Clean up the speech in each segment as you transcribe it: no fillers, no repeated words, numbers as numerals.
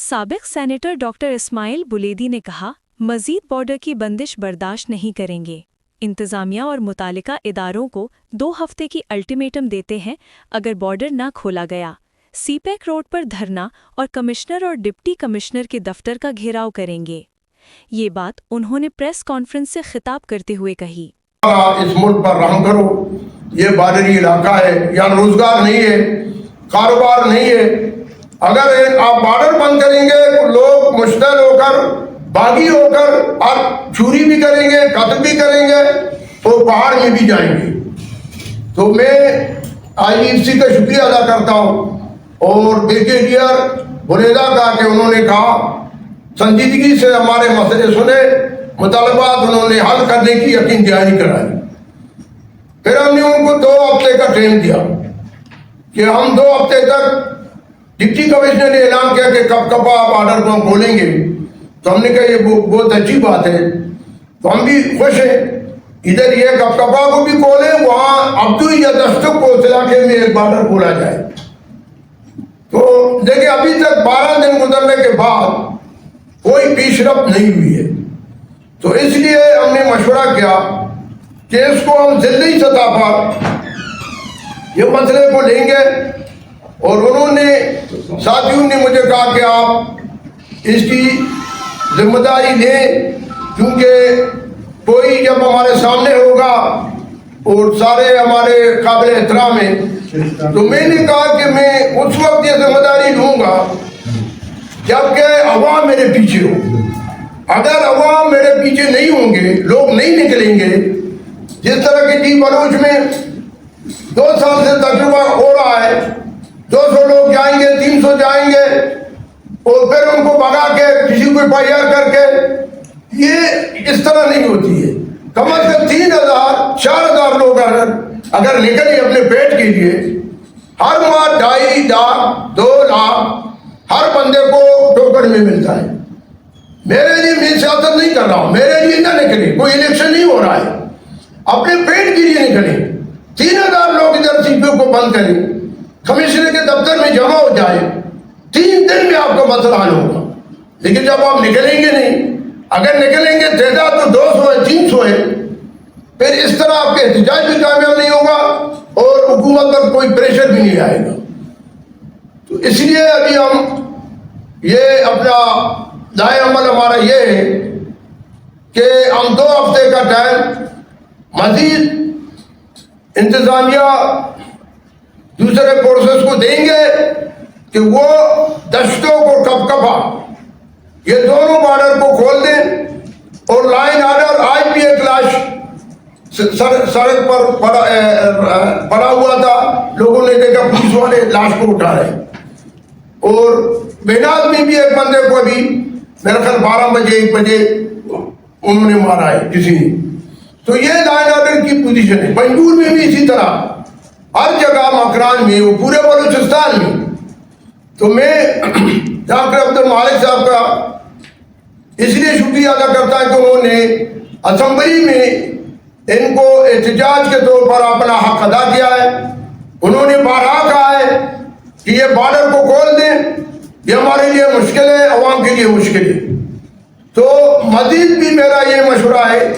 سابق senator doctor اسماعیل بلیدی نے کہا، مزید بارڈر کی بندش برداشت نہیں کریں گے۔ انتظامیہ اور متعلقہ اداروں کو 2 ہفتے کی الٹیمیٹم دیتے ہیں اگر بارڈر نہ کھولا گیا۔ سی پیک روڈ پر دھرنا اور کمشنر اور ڈپٹی کمشنر کے دفتر کا گھیراؤ کریں گے۔ یہ بات انہوں نے پریس کانفرنس سے خطاب کرتے ہوئے کہی۔ اس ملک پر رحم کرو، یہ بارڈری علاقہ ہے، یہاں روزگار نہیں ہے، کاروبار نہیں ہے۔ اگر آپ بارڈر بند کریں گے تو لوگ مشتعل ہو کر، باغی ہو کر، اور چوری بھی کریں گے، قتل بھی کریں گے، تو پہاڑ میں بھی جائیں گے۔ تو میں IGFC کا شکریہ ادا کرتا ہوں اور بریگیڈیئر بریدہ کا کہ انہوں نے کہا سنجیدگی سے ہمارے مسئلے سنے، مطالبات انہوں نے حل کرنے کی یقین دہانی کرائی۔ پھر ہم نے ان کو 2 ہفتے کا ٹائم دیا کہ ہم 2 ہفتے تک، ڈپٹی کمشنر نے اعلان کیا کہ کب کب آپ آرڈر کو ہم کھولیں گے، تو ہم نے کہا یہ بہت اچھی بات ہے، تو ہم بھی خوش ہیں۔ ادھر یہ کب کبا کو بھی کھولیں، وہاں ابدو یا دستک کو اس علاقے میں ایک بارڈر کھولا جائے۔ تو دیکھیں ابھی تک 12 دن گزرنے کے بعد کوئی پیش رفت نہیں ہوئی ہے، تو اس لیے ہم نے مشورہ کیا کہ اس کو ہم ضلعی سطح پر یہ مسئلے کو لیں گے، اور انہوں نے ساتھیوں نے مجھے کہا کہ آپ اس کی ذمہ داری لیں، کیونکہ کوئی جب ہمارے سامنے ہوگا اور سارے ہمارے قابل احترام ہیں، تو میں نے کہا کہ میں اس وقت یہ ذمہ داری لوں گا جبکہ عوام میرے پیچھے ہو۔ اگر عوام میرے پیچھے نہیں ہوں گے، لوگ نہیں نکلیں گے، جس طرح کی ٹی بلوچ میں 2 سال سے تجربہ ہو رہا ہے، 200 لوگ جائیں گے، 300 جائیں گے، اور پھر ان کو بھگا کے کسی کو FIR کر کے، یہ اس طرح نہیں ہوتی ہے۔ کم از کم 3000 4000 لوگ اگر نکلیں اپنے پیٹ کے لیے، ہر ماہ 2.5 لاکھ 2 لاکھ ہر بندے کو ٹوکر میں ملتا ہے۔ میرے لیے میں سیاست نہیں کر رہا ہوں، میرے لیے نہ نکلیں، کوئی الیکشن نہیں ہو رہا ہے، اپنے پیٹ کے لیے نکلیں۔ 3000 لوگ ادھر CPO کو بند کریں، کمشنر کے دفتر میں جمع ہو جائے، 3 دن میں آپ کا مسئلہ حل ہوگا۔ لیکن جب آپ نکلیں گے نہیں، اگر نکلیں گے تعداد تو 200 ہے 300 ہے، پھر اس طرح آپ کے احتجاج بھی کامیاب نہیں ہوگا اور حکومت پر کوئی پریشر بھی نہیں آئے گا۔ تو اس لیے ابھی ہم یہ اپنا دائیں عمل ہمارا یہ ہے کہ ہم 2 ہفتے کا ٹائم مزید انتظامیہ دوسرے فورسز کو دیں گے کہ وہ دشتوں کو کپکپا یہ دونوں بارڈر کو کھول دیں، اور لائن آرڈر آج بھی ایک لاش سڑک پر پڑا ہوا تھا، لوگوں نے دیکھا پولیس والے لاش کو اٹھا رہے، اور بیناد میں بھی ایک بندے کو ابھی میرے خیال 12 بجے 1 بجے انہوں نے مارا ہے کسی نے۔ تو یہ لائن آرڈر کی پوزیشن ہے۔ بنجور میں بھی اسی طرح، ہر جگہ مکران میں، وہ پورے بلوچستان میں۔ تو میں ڈاکٹر عبدالمالک صاحب کا اس لیے شکریہ ادا کرتا ہے کہ انہوں نے اسمبلی میں ان کو احتجاج کے طور پر اپنا حق ادا کیا ہے۔ انہوں نے بارہا کہا ہے کہ یہ بارڈر کو کھول دیں، یہ ہمارے لیے مشکل ہے، عوام کے لیے مشکل ہے۔ تو مزید بھی میرا یہ مشورہ ہے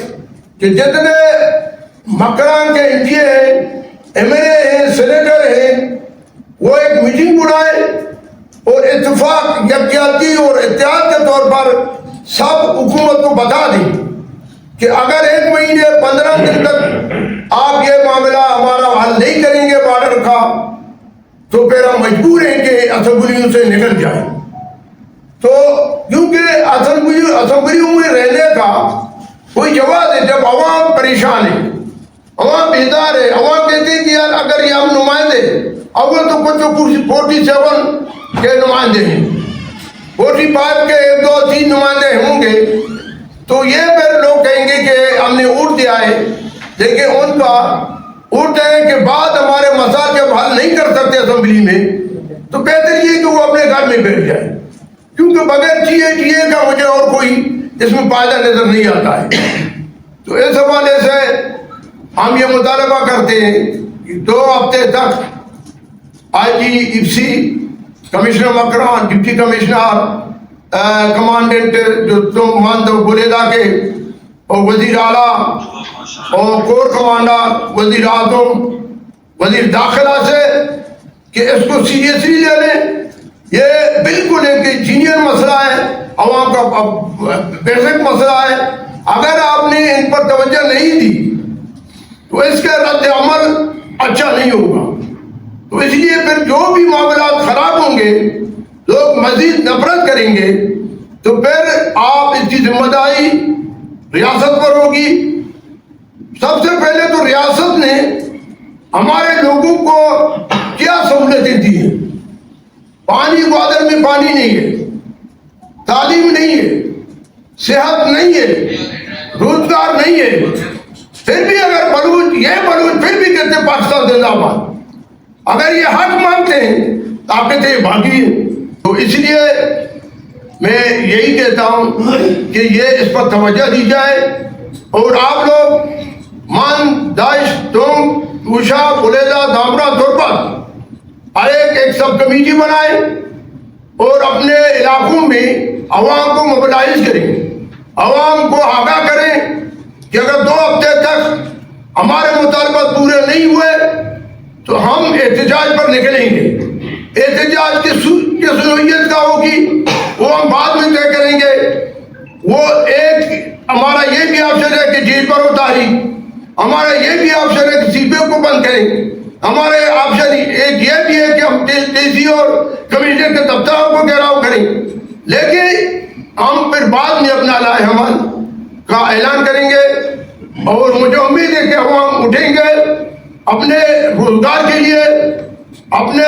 کہ جتنے مکران کے MPA ہیں، MLA ہیں، سینیٹر ہیں، وہ ایک میٹنگ بلائیں اور اتفاق یکجہتی اور اتحاد کے طور پر سب حکومت کو بتا دیں کہ اگر 1 مہینے 15 دن تک آپ یہ معاملہ ہمارا حل نہیں کریں گے بارڈر کا، تو پھر ہم مجبور ہیں کہ اسمبلیوں سے نکل جائیں۔ تو کیونکہ اسمبلیوں میں رہنے کا کوئی جواز ہے جب عوام پریشان ہے، عوام بیدار ہے، عوام کہتے ہیں کہ یار اگر یہ ہم نمائندے، اول تو کچھ 47 کے نمائندے ہیں، 45 کے 1 2 3 نمائندے ہوں گے، تو یہ پھر لوگ کہیں گے کہ ہم نے ووٹ دیا ہے۔ دیکھیں ان کا ووٹ ہے کہ بعد ہمارے مسائل جب حل نہیں کر سکتے اسمبلی میں، تو بہتر یہ کہ وہ اپنے گھر میں بیٹھ جائے، کیونکہ بغیر GA کا مجھے اور کوئی اس میں فائدہ نظر نہیں آتا ہے۔ تو اس حوالے سے ہم یہ مطالبہ کرتے ہیں کہ 2 ہفتے تک IGFC commissioner Makran, deputy commissioner commandant جو تم مانتے ہو بلیدا کے، اور وزیر اعلیٰ اور کور کمانڈر، وزیر اعظم، وزیر داخلہ سے کہ اس کو سیریسلی لے لیں. یہ بالکل ایک جینئر مسئلہ ہے، عوام کا بیسک مسئلہ ہے. اگر آپ نے ان پر توجہ نہیں دی تو اس کا رد عمل اچھا نہیں ہوگا. تو اس لیے پھر جو بھی معاملات خراب ہوں گے، لوگ مزید نفرت کریں گے، تو پھر آپ اس کی ذمہ داری ریاست پر ہوگی. سب سے پہلے تو ریاست نے ہمارے لوگوں کو کیا سہولتیں دی ہیں؟ پانی گوادر میں پانی نہیں ہے، تعلیم نہیں ہے، صحت نہیں ہے، روزگار نہیں ہے. پھر بھی اگر بلوچ پھر بھی کہتے ہیں پاکستان زندہ باد. اگر یہ حق مانتے ہیں طاقتیں باقی ہیں. تو اس لیے میں یہی کہتا ہوں کہ یہ اس پر توجہ دی جائے، اور آپ لوگ داعش، تم، اوشا، بلیدا، دامرا، تربت ایک سب کمیٹی بنائیں اور اپنے علاقوں میں عوام کو موبلائز کریں، عوام کو آگاہ کریں کہ اگر 2 ہفتے تک ہمارے مطالبات پورے نہیں ہوئے تو ہم احتجاج پر نکلیں گے. احتجاج کی صلاحیت کا ہوگی وہ ہم بعد میں طے کریں گے. وہ ایک ہمارا یہ بھی آپشن ہے کہ جیل پر اتاری، ہمارا یہ بھی آپشن ہے کہ سی پی او کو بند کریں، ہمارے آپشن ایک یہ بھی ہے کہ ہم ڈی سی اور کمشنر کے دفتروں کو گھیراؤ کریں. لیکن ہم پھر بعد میں اپنا لائے حمل کا اعلان کریں گے، اور مجھے امید ہے کہ ہم اٹھیں گے اپنے روزگار کے لیے، اپنے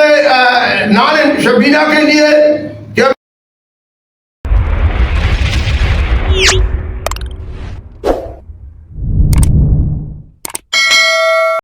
نان شبینہ کے لیے،